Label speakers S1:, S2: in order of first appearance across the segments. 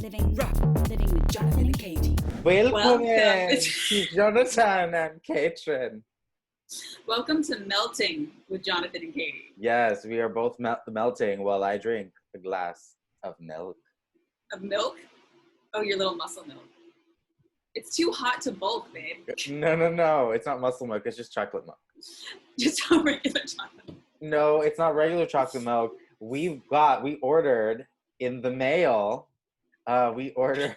S1: Living with Jonathan and Katy.
S2: Welcome to Jonathan and Katrin.
S3: Welcome to Melting with Jonathan and Katy.
S2: Yes, we are both melting while I drink a glass of milk.
S3: Of milk? Oh, your little muscle milk. It's too hot to bulk, babe.
S2: No. It's not muscle milk. It's just chocolate milk.
S3: Just a regular chocolate.
S2: No, it's not regular chocolate milk. We ordered in the mail. We ordered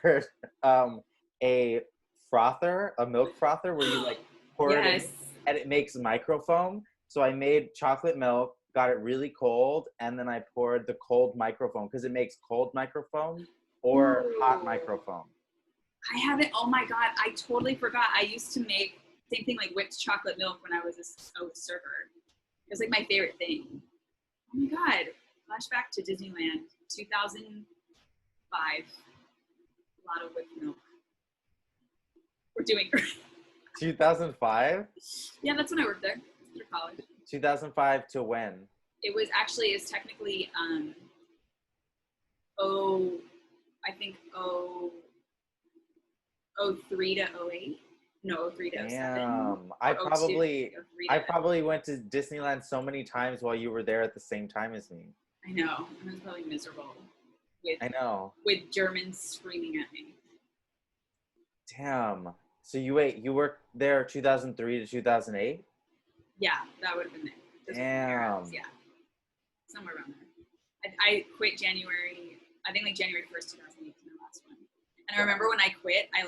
S2: a frother, a milk frother, where you like pour it in and it makes microfoam. So I made chocolate milk, got it really cold, and then I poured the cold microfoam because it makes cold microfoam or hot microfoam.
S3: I haven't. Oh my god, I totally forgot. I used to make same thing like whipped chocolate milk when I was a server. It was like my favorite thing. Oh my god, flashback to Disneyland, 2005. A lot of whipped milk. We're doing great.
S2: 2005?
S3: Yeah, that's when I worked there. Through college.
S2: 2005 to when?
S3: It's technically, I think 03 to 08. No, 03 to 07.
S2: Damn. I probably went to Disneyland so many times while you were there at the same time as me.
S3: I know. I was probably miserable. With Germans screaming at me.
S2: Damn. So you worked there 2003 to 2008?
S3: Yeah, that would have been it.
S2: Damn.
S3: Yeah. Somewhere around there. I quit January 1st, 2008 was my last one. And I remember when I quit, I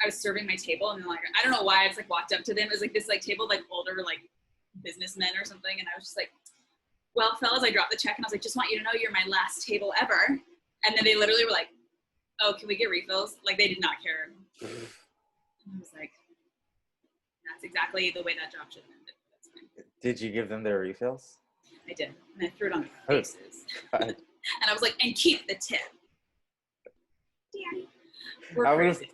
S3: was serving my table and like, I don't know why I just like walked up to them. It was like this like table, like older, like businessmen or something. And I was just like, well, fellas, I dropped the check and I was like, just want you to know you're my last table ever. And then they literally were like, oh, can we get refills? Like they did not care. And I was like, that's exactly the way that job should have ended. That's fine.
S2: Did you give them their refills?
S3: I did. And I threw it on their faces. And I was like, and keep the tip. Daddy.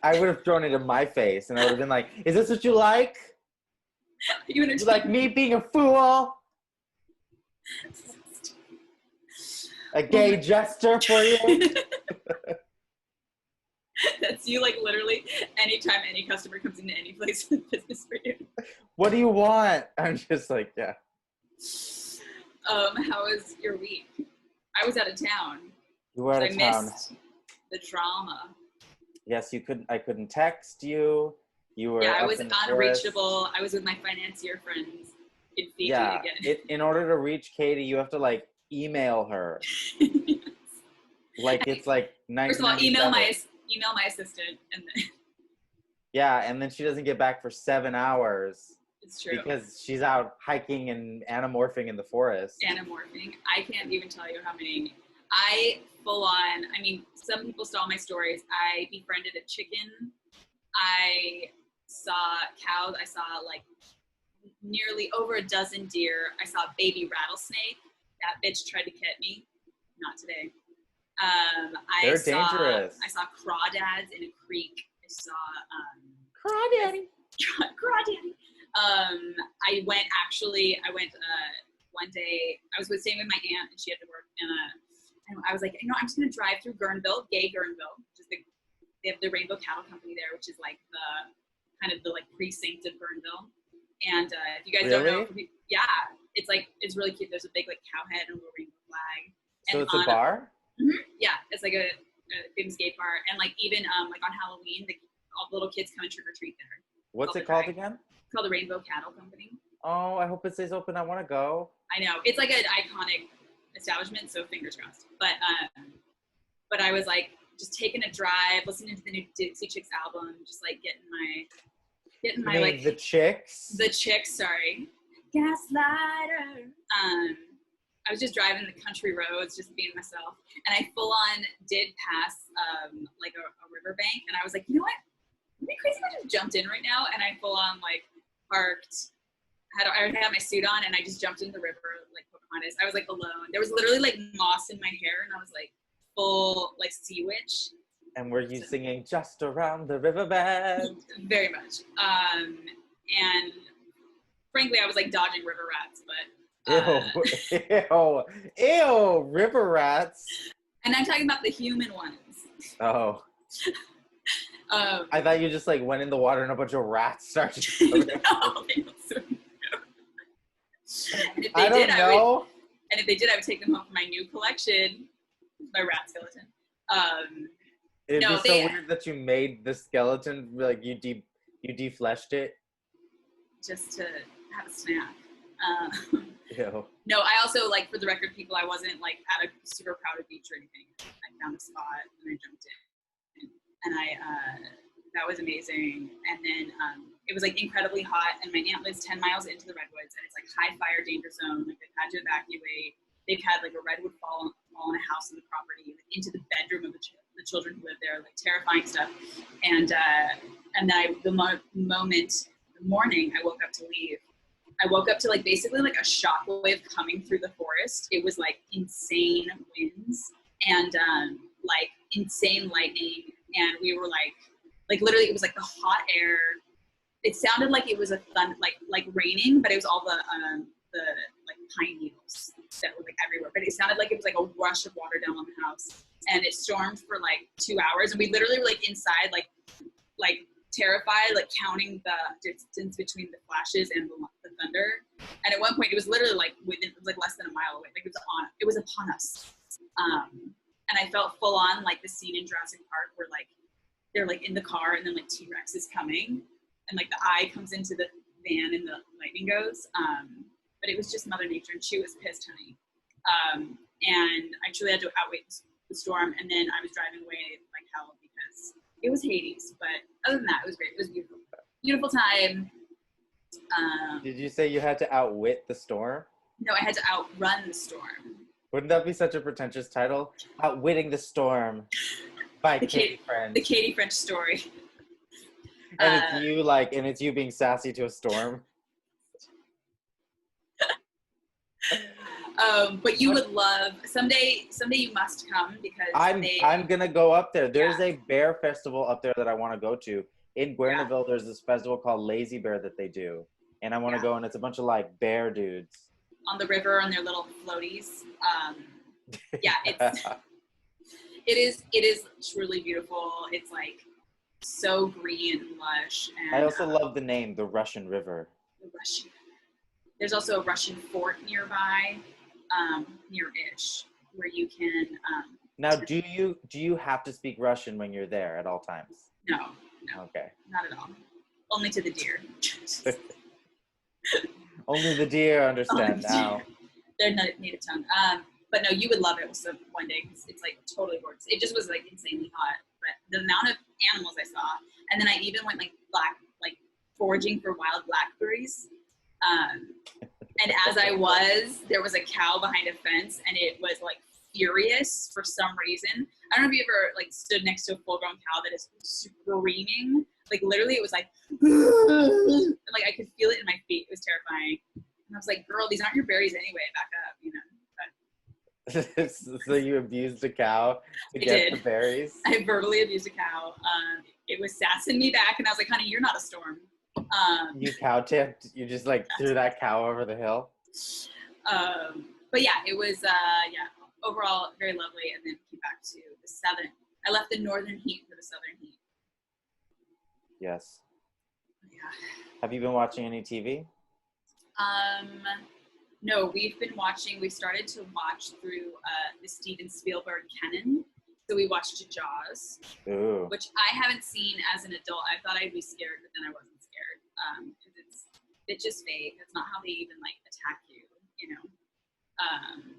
S2: I would have thrown it in my face and I would have been like, is this what you like? You like me being a fool? A gay jester for you?
S3: That's you, like, literally, anytime any customer comes into any place in business for you.
S2: What do you want? I'm just like, yeah.
S3: How was your week? I was out of town.
S2: You were out of town.
S3: I missed the drama.
S2: Yes, I couldn't text you. You were
S3: I was unreachable. I was with my financier friends in Fiji again.
S2: In order to reach Katy, you have to, like, email her. Yes. Like, it's like 1997.
S3: First of all, email my assistant, and then
S2: and then she doesn't get back for 7 hours.
S3: It's true.
S2: Because she's out hiking and anamorphing in the forest.
S3: Anamorphing. I can't even tell you how many. Some people saw my stories. I befriended a chicken. I saw cows. I saw like nearly over a dozen deer. I saw a baby rattlesnake. That bitch tried to catch me. Not today.
S2: They're dangerous.
S3: I saw crawdads in a creek. I saw
S2: crawdaddy.
S3: Crawdaddy. I went one day. I was staying with my aunt, and she had to work. And I was like, I'm just gonna drive through Guerneville, gay Guerneville, which is they have the Rainbow Cattle Company there, which is like the kind of the like precinct of Guerneville. And if you guys don't know, it's really cute. There's a big like cow head and a little rainbow flag.
S2: So it's a bar?
S3: Yeah, it's like a famous gay bar. And like even like on Halloween, all the little kids come and trick or treat there.
S2: What's it called again?
S3: It's called the Rainbow Cattle Company.
S2: Oh, I hope it stays open. I want to go.
S3: I know. It's like an iconic establishment, so fingers crossed. But I was like just taking a drive, listening to the new Dixie Chicks album, just like getting my like
S2: the Chicks.
S3: The Chicks, sorry. Gaslighter. I was just driving the country roads, just being myself, and I full on did pass like a riverbank, and I was like, you know what? Would it be crazy if I just jumped in right now? And I full on like parked. I had my suit on, and I just jumped in the river like Pocahontas. I was like alone. There was literally like moss in my hair, and I was like full like sea witch.
S2: And were you singing "Just Around the Riverbed"?
S3: Very much. And frankly, I was like dodging river rats, but
S2: Ew, river rats.
S3: And I'm talking about the human ones.
S2: Oh. I thought you just like went in the water and a bunch of rats started to
S3: No, they don't swim. And if they did, and if they did, I would take them home for my new collection, my rat skeleton.
S2: It'd be so weird that you made the skeleton, like you defleshed it.
S3: Just to have a snack.
S2: Ew.
S3: No, I also, like, for the record, people, I wasn't, like, at a super crowded beach or anything. I found a spot and I jumped in. And that was amazing. And then it was, like, incredibly hot. And my aunt lives 10 miles into the redwoods. And it's, like, high fire danger zone. Like, they've had to evacuate. They've had, like, a redwood fall on a house on the property, like, into the bedroom of the children who live there. Like, terrifying stuff. And then the morning I woke up to leave, I woke up to like basically like a shockwave coming through the forest. It was like insane winds and like insane lightning, and we were like literally it was like the hot air. It sounded like it was like raining, but it was all the like pine needles that were like everywhere. But it sounded like it was like a rush of water down on the house, and it stormed for like 2 hours, and we literally were like inside like terrified, like counting the distance between the flashes and the thunder. And at one point, it was literally like it was like less than a mile away. Like it was upon us. And I felt full on like the scene in Jurassic Park where like they're like in the car and then like T-Rex is coming and like the eye comes into the van and the lightning goes. But it was just Mother Nature, and she was pissed, honey. And I truly had to outwait the storm. And then I was driving away like hell because it was Hades, but other than that, it was great. It was beautiful. Beautiful time.
S2: Did you say you had to outwit the storm?
S3: No, I had to outrun the storm.
S2: Wouldn't that be such a pretentious title? Outwitting the Storm by Katy French.
S3: The Katy French story.
S2: And it's you being sassy to a storm.
S3: But you would love someday you must come because
S2: I'm gonna go up there. There's a bear festival up there that I want to go to. In Guerneville, there's this festival called Lazy Bear that they do. And I want to go, and it's a bunch of like bear dudes.
S3: On the river on their little floaties. It is truly beautiful. It's like so green and lush. And
S2: I also love the name, the Russian River.
S3: The Russian. There's also a Russian fort nearby, near-ish, where you can.
S2: Now, do you have to speak Russian when you're there at all times?
S3: No.
S2: Okay.
S3: Not at all. Only to the deer.
S2: Only the deer understand now.
S3: Their native tongue. But no, you would love it one day because it's like totally gorgeous. It just was like insanely hot. But the amount of animals I saw, and then I even went like foraging for wild blackberries. And as I was, there was a cow behind a fence, and it was like furious for some reason. I don't know if you ever like stood next to a full-grown cow that is screaming. Like literally, it was like, like I could feel it in my feet. It was terrifying. And I was like, "Girl, these aren't your berries anyway. Back up, you know." But,
S2: so you abused a cow to get the berries?
S3: I verbally abused a cow. It was sassing me back, and I was like, "Honey, you're not a storm."
S2: You cow tipped? You just like threw that cow over the hill?
S3: But yeah, it was overall very lovely. And then came back to the southern. I left the northern heat for the southern heat.
S2: Yes.
S3: Yeah.
S2: Have you been watching any TV?
S3: No, we started to watch through the Steven Spielberg canon. So we watched Jaws, which I haven't seen as an adult. I thought I'd be scared, but then I wasn't scared because it's just fake. That's not how they even like attack you, you know.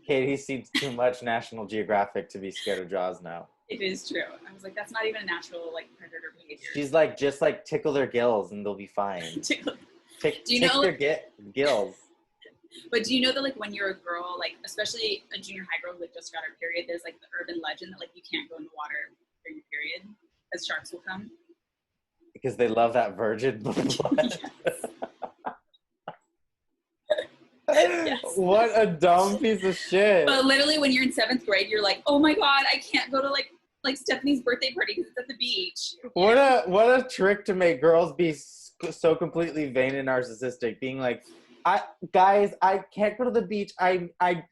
S2: Katie sees too much National Geographic to be scared of Jaws now.
S3: It is true. I was like, that's not even a natural like predator behavior.
S2: She's like, just like tickle their gills and they'll be fine. Tickle their gills.
S3: But do you know that like when you're a girl, like especially a junior high girl who like just got her period, there's like the urban legend that like you can't go in the water during your period because sharks will come.
S2: Because they love that virgin blood.
S3: Yes.
S2: What a dumb piece of shit.
S3: But literally when you're in 7th grade, you're like, oh my God, I can't go to like Stephanie's birthday party because it's at the beach.
S2: What a trick to make girls be so completely vain and narcissistic, being like, I can't go to the beach. I'm a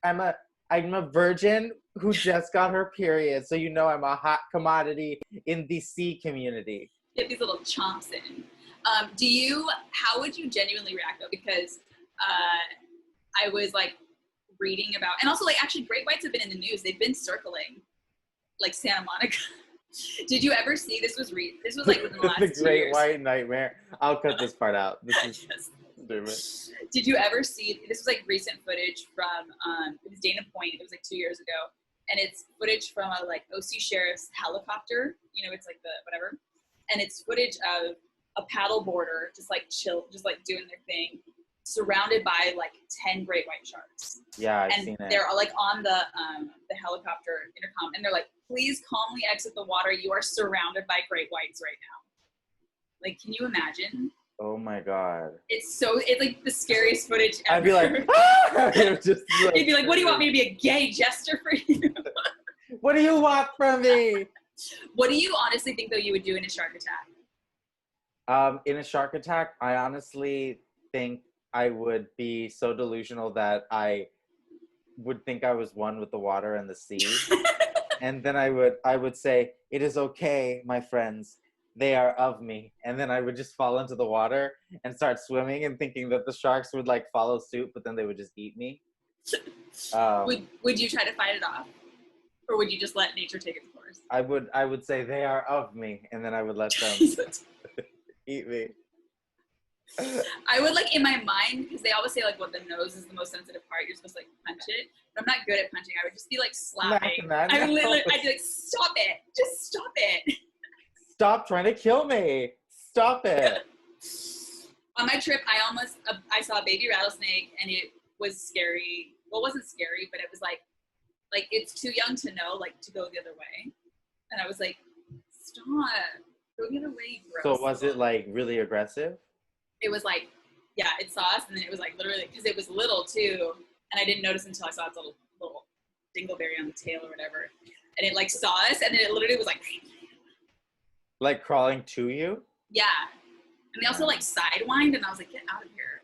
S2: I'm a virgin who just got her period, so you know I'm a hot commodity in the sea community.
S3: Get these little chomps in. How would you genuinely react though? Because I was like reading about, and also like actually great whites have been in the news. They've been circling like Santa Monica. Did you ever see, this was like within the last
S2: The
S3: 2
S2: Great
S3: years.
S2: White Nightmare. I'll cut this part out. This is stupid.
S3: Did you ever see, this was like recent footage from, it was Dana Point, it was like 2 years ago, and it's footage from a like OC Sheriff's helicopter, you know, it's like the, whatever, and it's footage of a paddle boarder just like doing their thing, surrounded by like 10 great white sharks.
S2: Yeah, I've
S3: and
S2: seen it.
S3: They're like on the helicopter intercom, and they're like, please calmly exit the water. You are surrounded by great whites right now. Like, can you imagine?
S2: Oh my God.
S3: It's like the scariest footage ever.
S2: I'd be like, ah! Just like,
S3: you'd be like, what do you want me to be, a gay jester for you?
S2: What do you want from me?
S3: What do you honestly think though you would do in a shark attack?
S2: In a shark attack, I honestly think I would be so delusional that I would think I was one with the water and the sea. And then I would say, it is okay, my friends. They are of me. And then I would just fall into the water and start swimming and thinking that the sharks would like follow suit, but then they would just eat me.
S3: Would you try to fight it off? Or would you just let nature take its course?
S2: I would say they are of me, and then I would let them eat me.
S3: I would like in my mind, because they always say like, what, the nose is the most sensitive part. You're supposed to like punch it. But I'm not good at punching. I would just be like slapping. I'd be like, stop it. Just stop it.
S2: Stop trying to kill me. Stop it.
S3: On my trip, I saw a baby rattlesnake, and it was scary. Well, it wasn't scary, but it was like it's too young to know, like, to go the other way. And I was like, stop. Go the other way, gross.
S2: So was it like really aggressive?
S3: It was like, yeah, it saw us, and then it was like literally, because it was little too, and I didn't notice until I saw its little dingleberry on the tail or whatever. And it like saw us, and then it literally was like
S2: crawling to you?
S3: Yeah. And they also like sidewind, and I was like, get out of here.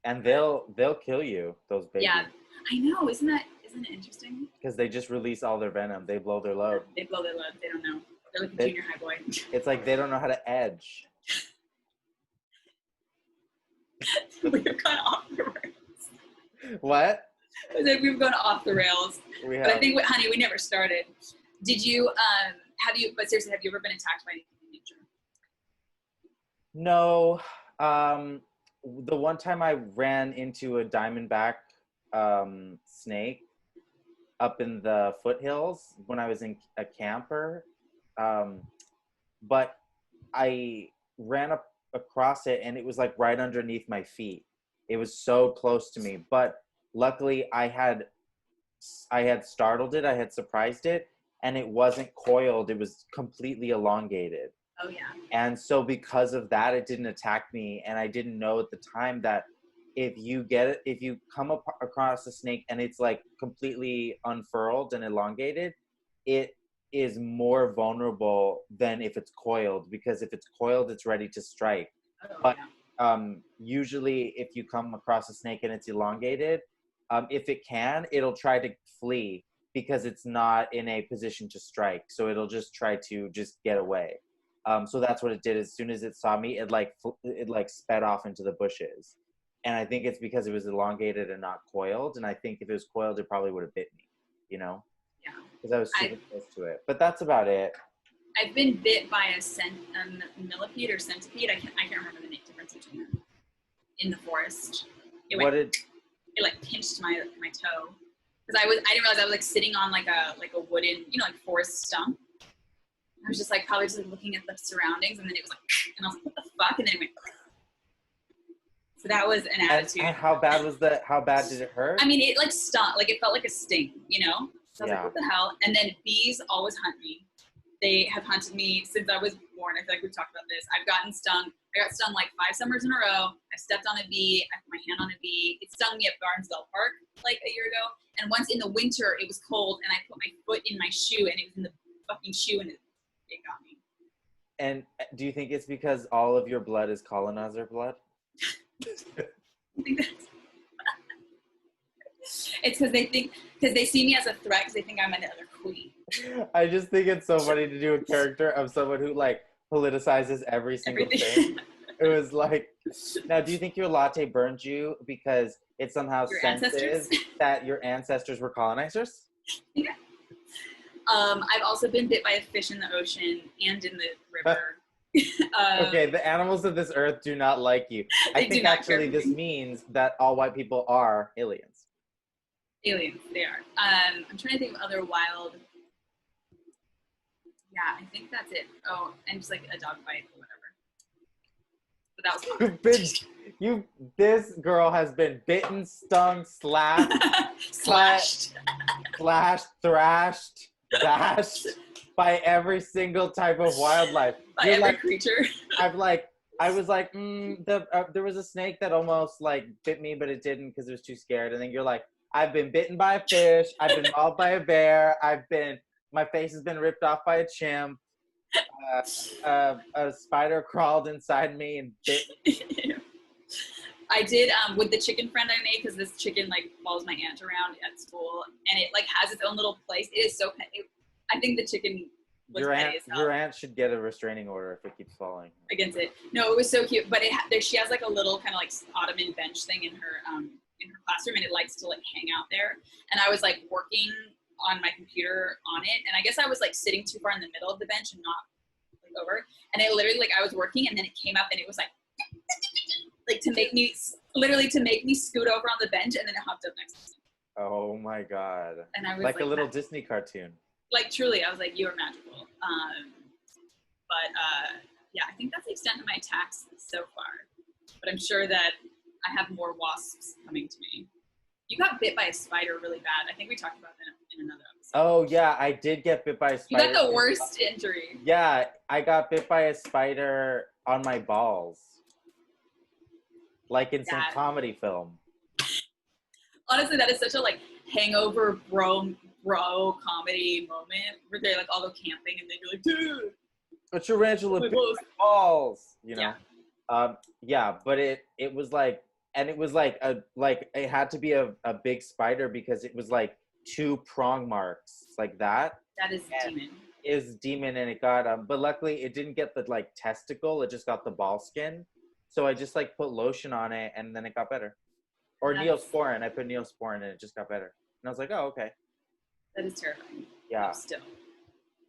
S2: And they'll kill you, those babies.
S3: Yeah, I know. Isn't it interesting?
S2: Because they just release all their venom. They blow their load.
S3: They blow their load. They don't know. They're like a junior high boy.
S2: It's like they don't know how to edge.
S3: We've gone off the rails.
S2: What?
S3: I said we've gone off the rails.
S2: We have.
S3: But I think, honey, we never started. Did you, but seriously, have you ever been attacked by anything in nature?
S2: No. The one time I ran into a diamondback snake up in the foothills when I was in a camper. But I ran up across it, and it was like right underneath my feet. It was so close to me, but luckily I had startled it. I had surprised it, and it wasn't coiled. It was completely elongated.
S3: Oh yeah.
S2: And so because of that, it didn't attack me. And I didn't know at the time that if you come across a snake and it's like completely unfurled and elongated, it is more vulnerable than if it's coiled, because if it's coiled, it's ready to strike.
S3: Oh,
S2: but
S3: yeah.
S2: Usually if you come across a snake and it's elongated, if it can, it'll try to flee because it's not in a position to strike. So it'll just try to just get away. So that's what it did. As soon as it saw me, it sped off into the bushes. And I think it's because it was elongated and not coiled. And I think if it was coiled, it probably would have bit me, you know?
S3: Yeah.
S2: Because I was super close to it. But that's about it.
S3: I've been bit by a millipede or centipede. I can't remember the difference between them. In the forest. It like pinched my toe. Because I didn't realize I was like sitting on like a wooden, like forest stump. I was just like probably just like looking at the surroundings, and then it was like, and I was like, what the fuck? And then it went. So that was an attitude.
S2: And how bad was that? How bad did it hurt?
S3: I mean, it like stung, like it felt like a sting, So I was like, what the hell? And then bees always hunt me. They have hunted me since I was born. I feel like we've talked about this. I got stung like 5 summers in a row. I stepped on a bee. I put my hand on a bee. It stung me at Barnesdale Park like a year ago. And once in the winter, it was cold, and I put my foot in my shoe, and it was in the fucking shoe, and it got me.
S2: And do you think it's because all of your blood is colonizer blood?
S3: I think that's It's because they see me as a threat because they think I'm another queen.
S2: I just think it's so funny to do a character of someone who like politicizes every single thing. It was like, now, do you think your latte burned you because it somehow
S3: Your
S2: senses
S3: ancestors?
S2: that your ancestors were colonizers?
S3: Yeah. I've also been bit by a fish in the ocean and in the river.
S2: Okay, the animals of this earth do not like you. I think actually this means that all white people are aliens.
S3: Aliens, they are. I'm trying to think of other wild. Yeah, I think that's it. Oh, and just like a dog bite or whatever. But that was
S2: This girl has been bitten, stung, slapped,
S3: slashed,
S2: thrashed, bashed by every single type of wildlife.
S3: by every creature.
S2: I was like, there was a snake that almost like bit me, but it didn't because it was too scared. And then you're like, I've been bitten by a fish. I've been mauled by a bear. My face has been ripped off by a chimp. A spider crawled inside me and bit me.
S3: I did with the chicken friend I made, because this chicken like follows my aunt around at school, and it like has its own little place. It is so petty. I think the chicken was petty as hell.
S2: Your aunt should get a restraining order if it keeps following
S3: against it. No, it was so cute. But she has like a little kind of like ottoman bench thing in her classroom, and it likes to like hang out there. And I was like working on my computer on it, and I guess I was like sitting too far in the middle of the bench and not like over. And it literally like I was working, and then it came up, and it was like to make me scoot over on the bench, and then it hopped up next to me.
S2: Oh my god!
S3: And I was
S2: like a little Disney cartoon.
S3: Like truly, I was like, you are magical. Yeah, I think that's the extent of my attacks so far. But I'm sure that I have more wasps coming to me. You got bit by a spider really bad. I think we talked about that in another episode.
S2: Oh yeah, I did get bit by a spider.
S3: You got the worst injury.
S2: Yeah, I got bit by a spider on my balls. Like in some comedy film.
S3: Honestly, that is such a like hangover bro comedy moment where they like all go camping and they'd be like, dude,
S2: a tarantula bit my balls, you know.
S3: Yeah.
S2: But it was like, and it was like it had to be a big spider because it was like 2 prong marks like that.
S3: That is demon.
S2: Is demon, and it got but luckily it didn't get the like testicle, it just got the ball skin. So I just like put lotion on it, and then it got better. Or Neosporin. I put Neosporin, and it just got better. And I was like, oh, okay.
S3: That is terrifying.
S2: Yeah.
S3: Still.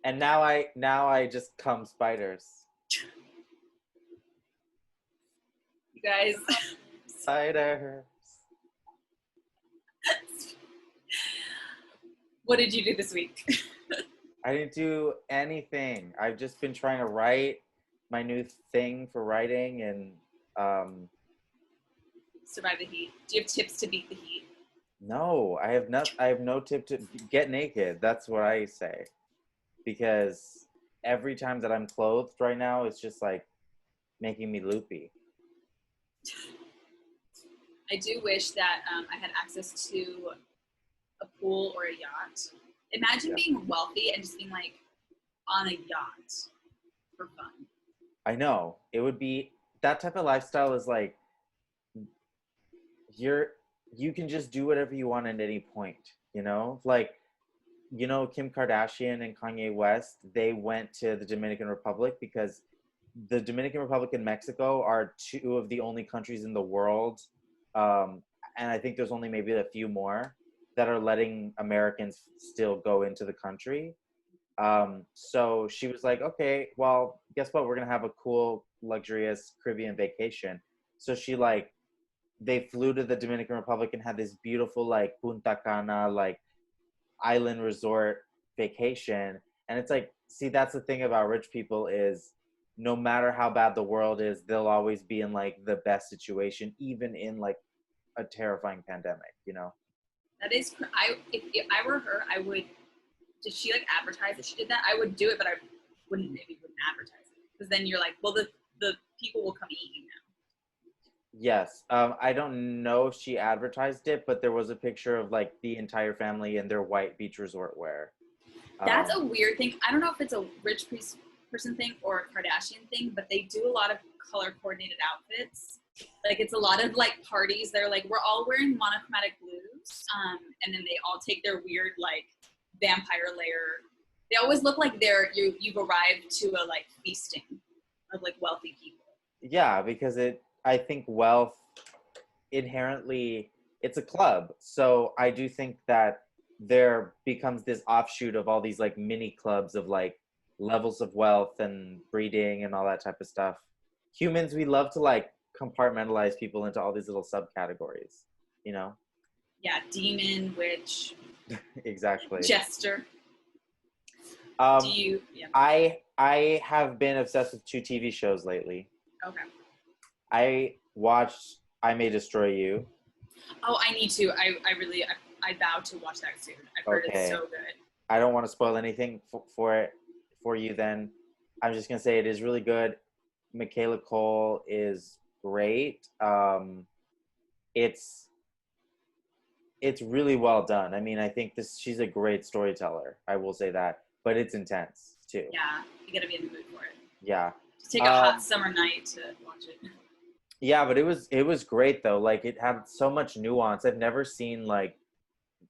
S2: And now I just cum spiders.
S3: You guys.
S2: Spiders.
S3: What did you do this week?
S2: I didn't do anything. I've just been trying to write my new thing for writing, and
S3: survive the heat. Do you have tips to beat the heat?
S2: No, I have no tip to get naked. That's what I say. Because every time that I'm clothed right now, it's just like making me loopy.
S3: I do wish that I had access to a pool or a yacht. Imagine being wealthy and just being like on a yacht for fun.
S2: I know. It would be, that type of lifestyle is like, you can just do whatever you want at any point, you know? Like, you know, Kim Kardashian and Kanye West, they went to the Dominican Republic because the Dominican Republic and Mexico are 2 of the only countries in the world, and I think there's only maybe a few more that are letting Americans still go into the country. So she was like, okay, well, guess what? We're going to have a cool, luxurious Caribbean vacation. So they flew to the Dominican Republic and had this beautiful, like, Punta Cana, like, island resort vacation. And it's like, see, that's the thing about rich people is no matter how bad the world is, they'll always be in, like, the best situation, even in, like, a terrifying pandemic, you know?
S3: That is, if I were her, I would, did she, like, advertise that she did that? I would do it, but I wouldn't advertise it. Because then you're like, well, the people will come eat you now.
S2: Yes. I don't know if she advertised it, but there was a picture of like the entire family in their white beach resort wear.
S3: That's a weird thing. I don't know if it's a rich person thing or a Kardashian thing, but they do a lot of color coordinated outfits. Like it's a lot of like parties. They're like we're all wearing monochromatic blues, and then they all take their weird like vampire layer. They always look like you've arrived to a like feasting of like wealthy people.
S2: Yeah, because I think wealth inherently, it's a club. So I do think that there becomes this offshoot of all these like mini clubs of like levels of wealth and breeding and all that type of stuff. Humans, we love to like compartmentalize people into all these little subcategories, you know?
S3: Yeah, demon, witch,
S2: Exactly.
S3: jester.
S2: Um,
S3: Do you? Yeah.
S2: I have been obsessed with 2 TV shows lately.
S3: Okay.
S2: I watched I May Destroy You.
S3: Oh, I need to. I vow to watch that soon. I've heard it's so good.
S2: I don't want to spoil anything for you then. I'm just going to say it is really good. Michaela Cole is great. It's really well done. I mean, I think she's a great storyteller. I will say that, but it's intense too.
S3: Yeah, you got to be in the mood for it.
S2: Yeah.
S3: Just take a hot summer night to watch it.
S2: Yeah, but it was great though. Like it had so much nuance. I've never seen like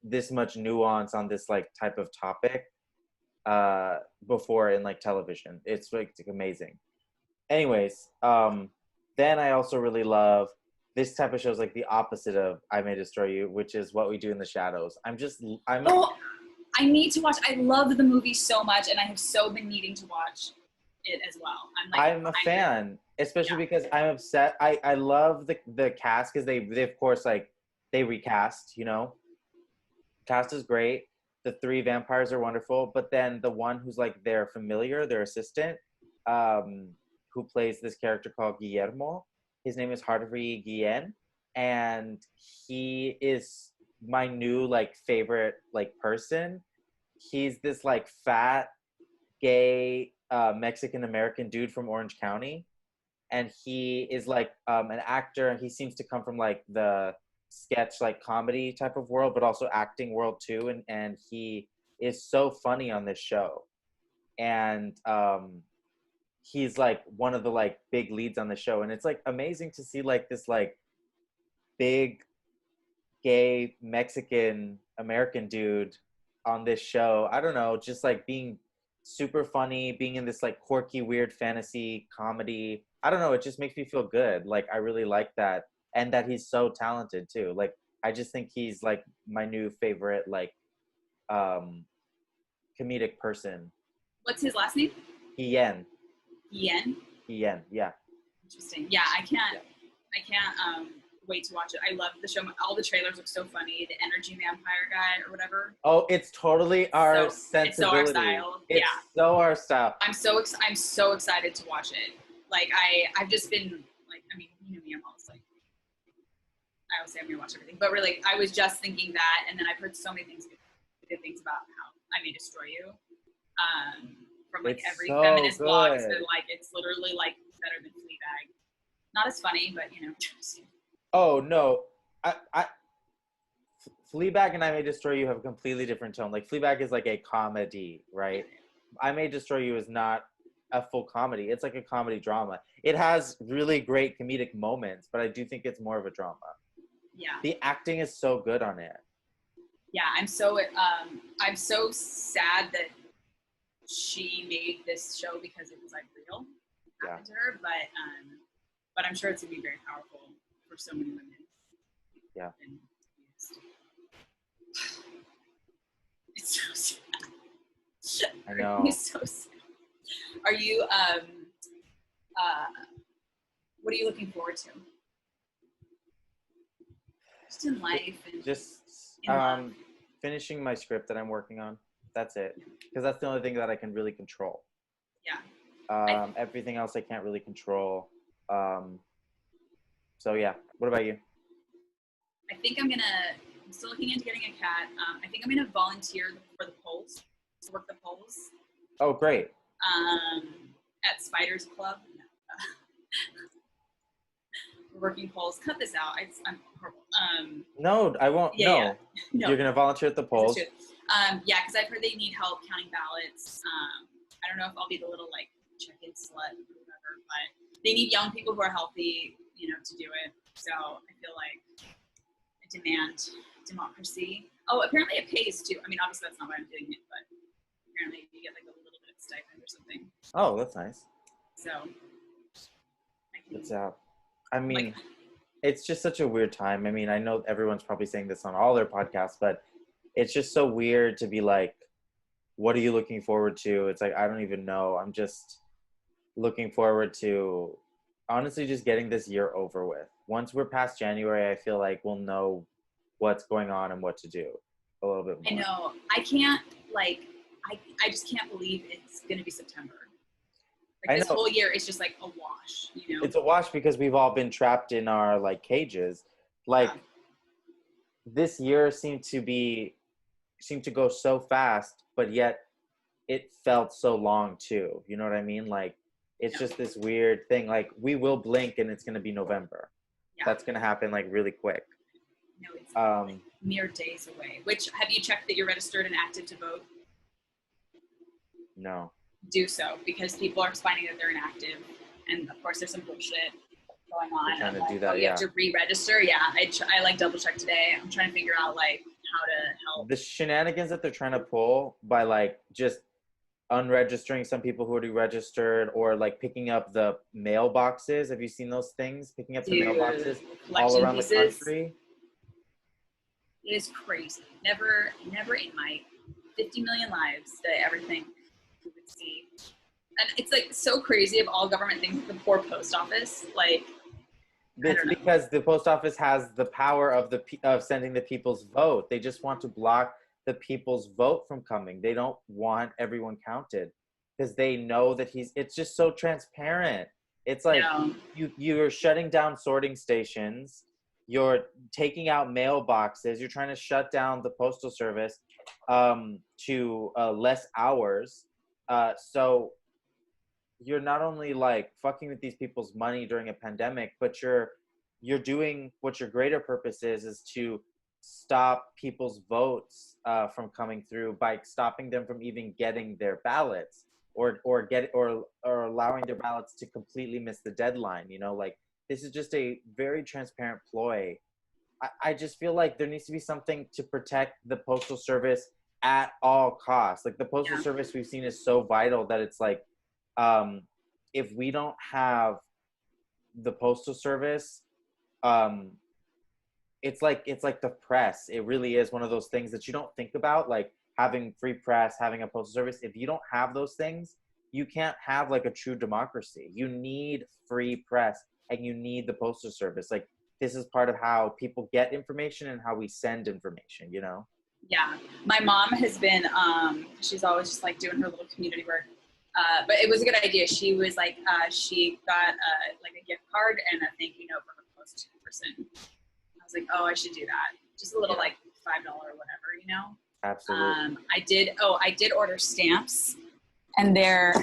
S2: this much nuance on this like type of topic before in like television. It's like amazing. Anyways, then I also really love this type of shows, like the opposite of I May Destroy You, which is What We Do in the Shadows.
S3: I need to watch. I love the movie so much, and I have so been needing to watch it as well.
S2: I'm a fan, especially because I'm upset. I love the cast because they of course like they recast, you know. Cast is great. The 3 vampires are wonderful, but then the one who's like their familiar, their assistant, who plays this character called Guillermo. His name is Harvey Guillen, and he is my new like favorite like person. He's this like fat, gay Mexican American dude from Orange County, and he is like an actor. He seems to come from like the sketch like comedy type of world, but also acting world too. And he is so funny on this show, and he's like one of the like big leads on the show, and it's like amazing to see like this like big gay Mexican American dude on this show. I don't know, just like being super funny, being in this like quirky, weird fantasy comedy. I don't know, it just makes me feel good. Like I really like that, and that he's so talented too. Like I just think he's like my new favorite like comedic person.
S3: What's his last name?
S2: Guillen.
S3: Yen.
S2: Guillen, yeah.
S3: Interesting. Yeah, I can't wait to watch it. I love the show. All the trailers look so funny. The energy vampire guy or whatever.
S2: Oh, it's totally our sensibility.
S3: It's so our style.
S2: It's so our style.
S3: I'm so excited to watch it. Like I've just been like, I mean, you know me, I'm always like, I always say I'm gonna watch everything, but really, I was just thinking that, and then I've heard so many good things about how I May Destroy You. From like every feminist blog, so like it's literally like better than Fleabag. Not as funny, but you know.
S2: Oh no, Fleabag and I May Destroy You have a completely different tone. Like Fleabag is like a comedy, right? I May Destroy You is not a full comedy. It's like a comedy drama. It has really great comedic moments, but I do think it's more of a drama.
S3: Yeah.
S2: The acting is so good on it.
S3: Yeah, I'm so sad that she made this show because it was like real happened to her, but I'm sure it's gonna be very powerful for so many women.
S2: Yeah.
S3: And it's so sad.
S2: I know.
S3: It's so sad. Are you what are you looking forward to? Just in life and
S2: just
S3: love.
S2: Finishing my script that I'm working on. That's it. Because that's the only thing that I can really control.
S3: Yeah.
S2: Everything else I can't really control. So yeah. What about you?
S3: I think I'm still looking into getting a cat. I think I'm gonna volunteer for the polls, to work the polls.
S2: Oh, great.
S3: At Spiders Club. We're working polls. Cut this out. I'm horrible.
S2: No, I won't.
S3: Yeah,
S2: no.
S3: yeah. No.
S2: You're gonna volunteer at the polls.
S3: Yeah, because I've heard they need help counting ballots. I don't know if I'll be the little like check-in slut or whatever, but they need young people who are healthy, to do it. So I feel like I demand democracy. Oh, apparently it pays too. I mean, obviously that's not why I'm doing it, but apparently you get like a little bit of stipend or something.
S2: Oh, that's nice.
S3: So
S2: What's up? I mean, it's just such a weird time. I mean, I know everyone's probably saying this on all their podcasts, but it's just so weird to be like, what are you looking forward to? It's like, I don't even know. I'm just looking forward to honestly just getting this year over with. Once we're past January, I feel like we'll know what's going on and what to do a little bit more.
S3: I know. I can't, like, I just can't believe it's going to be September. Like, this whole year is just, like, a wash,
S2: It's a wash because we've all been trapped in our, like, cages. Like, this year seemed to go so fast, but yet it felt so long, too. You know what I mean? Like, it's just this weird thing. Like, we will blink and it's going to be November. Yeah. That's going to happen, like, really quick.
S3: No, it's like mere days away. Which, have you checked that you're registered and active to vote?
S2: No.
S3: Do so, because people are finding that they're inactive. And, of course, there's some bullshit going on.
S2: Trying to
S3: like,
S2: do that,
S3: you have to re-register. Yeah, I like, double-checked today. I'm trying to figure out, like, how to help.
S2: The shenanigans that they're trying to pull by, like, just unregistering some people who already registered, or like picking up the mailboxes. Have you seen those things? Picking up the mailboxes all around the country.
S3: It is crazy. Never in my 50 million lives did I ever think we would see. And it's like so crazy of all government things, the poor post office. Like,
S2: it's because the post office has the power of sending the people's vote. They just want to block the people's vote from coming. They don't want everyone counted because they know that it's just so transparent. It's like you're shutting down sorting stations, you're taking out mailboxes, you're trying to shut down the postal service to less hours. So you're not only like fucking with these people's money during a pandemic, but you're doing what your greater purpose is to stop people's votes from coming through by stopping them from even getting their ballots or allowing their ballots to completely miss the deadline. Like, this is just a very transparent ploy. I just feel like there needs to be something to protect the postal service at all costs. Like, the postal service we've seen is so vital that it's like, if we don't have the postal service, it's like the press. It really is one of those things that you don't think about, like having free press, having a postal service. If you don't have those things, you can't have like a true democracy. You need free press and you need the postal service. Like, this is part of how people get information and how we send information,
S3: Yeah. My mom has been, she's always just like doing her little community work. But it was a good idea. She was like, she got like a gift card and a thank you note from a post person. I was like, oh, I should do that. Just a little like $5 or whatever,
S2: Absolutely.
S3: I did order stamps, and they're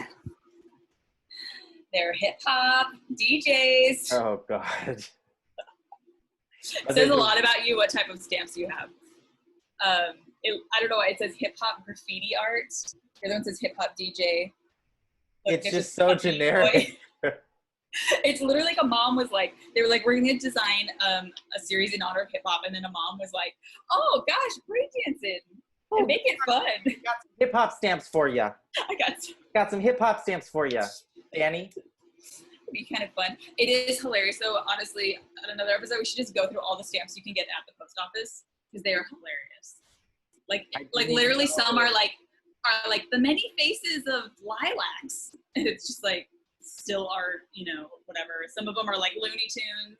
S3: hip hop DJs.
S2: Oh God.
S3: Says a lot about you what type of stamps you have. I don't know. It says hip hop graffiti art. The other one says hip hop DJ.
S2: It's just so generic.
S3: It's literally like a mom was like, they were like, we're gonna design a series in honor of hip hop, and then a mom was like, oh gosh, breakdancing, and make it fun.
S2: Got some hip hop stamps for you.
S3: I
S2: got some hip hop stamps for you, Danny.
S3: It'd be kind of fun. It is hilarious though. Honestly, on another episode, we should just go through all the stamps you can get at the post office because they are hilarious. Like literally, some are like the many faces of lilacs, and it's just like still art, whatever. Some of them are like Looney Tunes.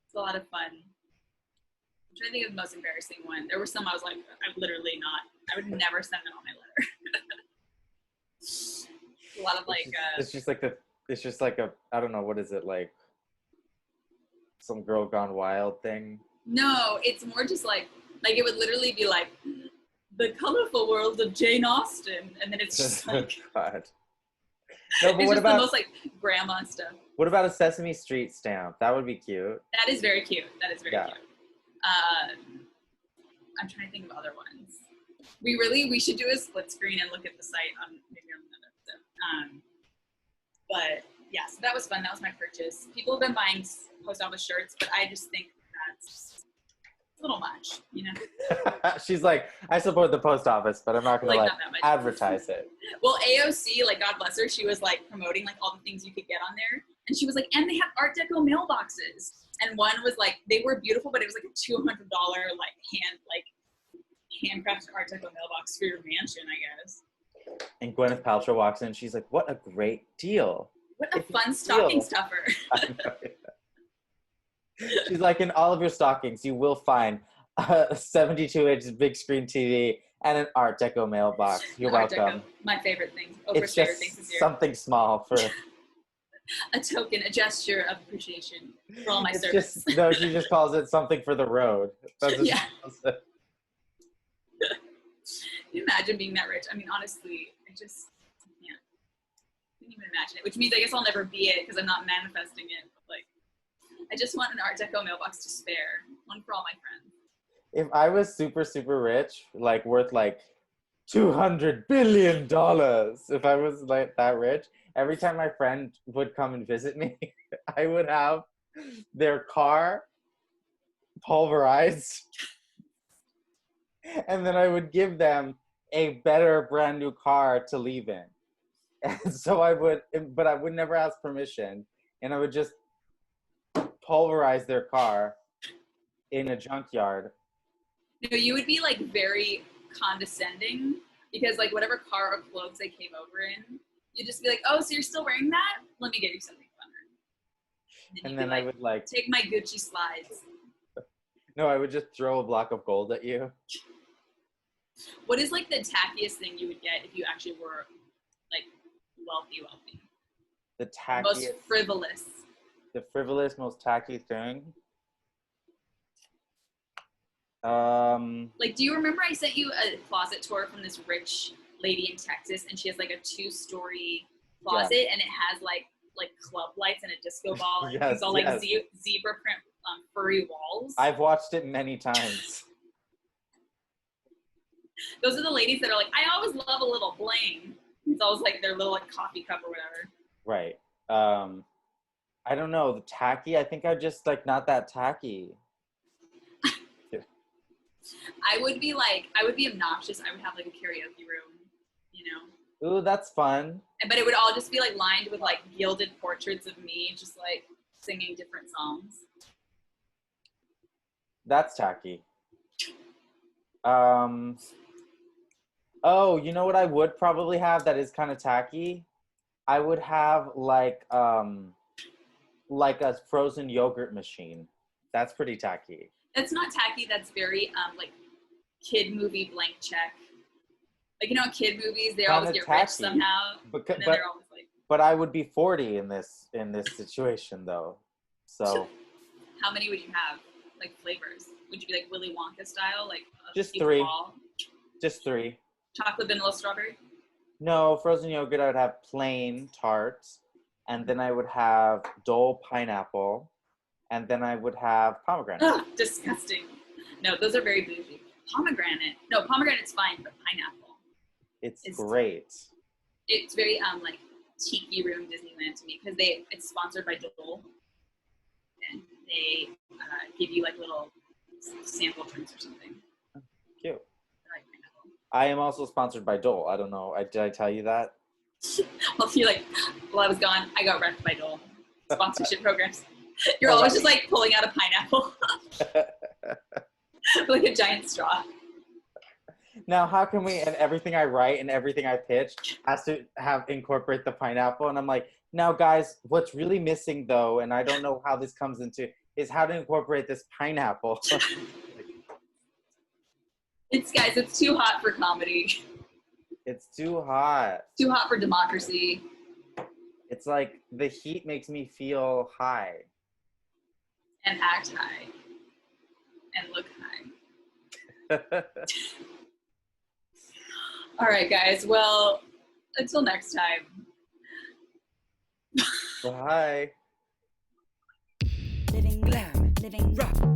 S3: It's a lot of fun. I'm trying to think of the most embarrassing one. There were some I was like, I would never send them on my letter. A lot of like
S2: it's just like a I don't know, what is it, like some Girl Gone Wild thing?
S3: No, it's more just like it would literally be like the colorful world of Jane Austen, and then it's just like
S2: God. No, but
S3: it's
S2: what
S3: just
S2: about
S3: the most like grandma stuff.
S2: What about a Sesame Street stamp? That would be cute.
S3: That is very cute. That is very cute. I'm trying to think of other ones. We should do a split screen and look at the site on maybe on another episode. But Yeah, so that was fun. That was my purchase. People have been buying post office shirts, but I just think that's a little much, you know?
S2: She's like, I support the post office, but I'm not gonna
S3: Like, not that much.
S2: advertise it.
S3: Well, AOC, like, God bless her, she was like promoting like all the things you could get on there, and she was like, and they have Art Deco mailboxes, and one was like, they were beautiful, but it was like a $200 like handcrafted Art Deco mailbox for your mansion, I guess.
S2: And Gwyneth Paltrow walks in, she's like, what a great deal.
S3: What a fun stocking stuffer.
S2: She's like, in all of your stockings, you will find a 72-inch big screen TV and an Art Deco mailbox. You're
S3: Art
S2: welcome.
S3: Deco, my favorite thing.
S2: It's just something small for
S3: a token, a gesture of appreciation for all my
S2: it's
S3: service.
S2: just, no, she just calls it something for the road. That's what
S3: Yeah.
S2: she calls it.
S3: Can you imagine being that rich? I mean, honestly, I just can't even imagine it. Which means I guess I'll never be it because I'm not manifesting it. But like, I just want an Art Deco mailbox to spare, one for all my friends.
S2: If I was super, super rich, like worth like $200 billion, if I was like that rich, every time my friend would come and visit me, I would have their car pulverized, and then I would give them a better brand new car to leave in. And so but I would never ask permission, and I would just pulverize their car in a junkyard.
S3: No, you would be like very condescending because like whatever car or clothes they came over in, you'd just be like, oh, so you're still wearing that? Let me get you something funner.
S2: And then I would like
S3: take my Gucci slides.
S2: No, I would just throw a block of gold at you.
S3: What is like the tackiest thing you would get if you actually were like wealthy?
S2: The tackiest.
S3: Most frivolous.
S2: The frivolous, most tacky thing.
S3: Like, do you remember I sent you a closet tour from this rich lady in Texas, and she has like a 2-story closet, and it has like club lights and a disco ball, and it's all like zebra print furry walls.
S2: I've watched it many times.
S3: Those are the ladies that are like, I always love a little bling. It's always like their little like coffee cup or whatever.
S2: Right. I don't know. The tacky, I think I'm just like not that tacky.
S3: I would be obnoxious. I would have like a karaoke room, you know.
S2: Ooh, that's fun.
S3: But it would all just be like lined with like gilded portraits of me, just like singing different songs.
S2: That's tacky. Oh, you know what I would probably have that is kind of tacky? I would have like a frozen yogurt machine. That's pretty tacky.
S3: That's not tacky. That's very like kid movie blank check. Like, you know, kid movies, they always get rich somehow. But they're always like.
S2: But I would be 40 in this situation though. So.
S3: How many would you have? Like flavors? Would you be like Willy Wonka style, like
S2: just 3? Just 3.
S3: Chocolate, vanilla, strawberry?
S2: No, frozen yogurt. I would have plain tart, and then I would have Dole pineapple, and then I would have pomegranate.
S3: Ugh, disgusting. No, those are very bougie. Pomegranate's fine, but pineapple.
S2: It's great.
S3: It's very like tiki room Disneyland to me because it's sponsored by Dole, and they give you like little sample drinks or something.
S2: Cute.
S3: I like pineapple.
S2: I am also sponsored by Dole. I don't know. Did I tell you that?
S3: Well, while I was gone, I got wrecked by Dole sponsorship programs. You're always just like pulling out a pineapple, like a giant straw.
S2: Now, how can we? And everything I write and everything I pitch has to incorporate the pineapple. And I'm like, now, guys, what's really missing though, and I don't know how this comes into, is how to incorporate this pineapple.
S3: It's too hot for comedy.
S2: It's too hot.
S3: Too hot for democracy.
S2: It's like the heat makes me feel high.
S3: And act high. And look high. All right, guys. Well, until next time.
S2: Bye.
S1: Living glam, living rock.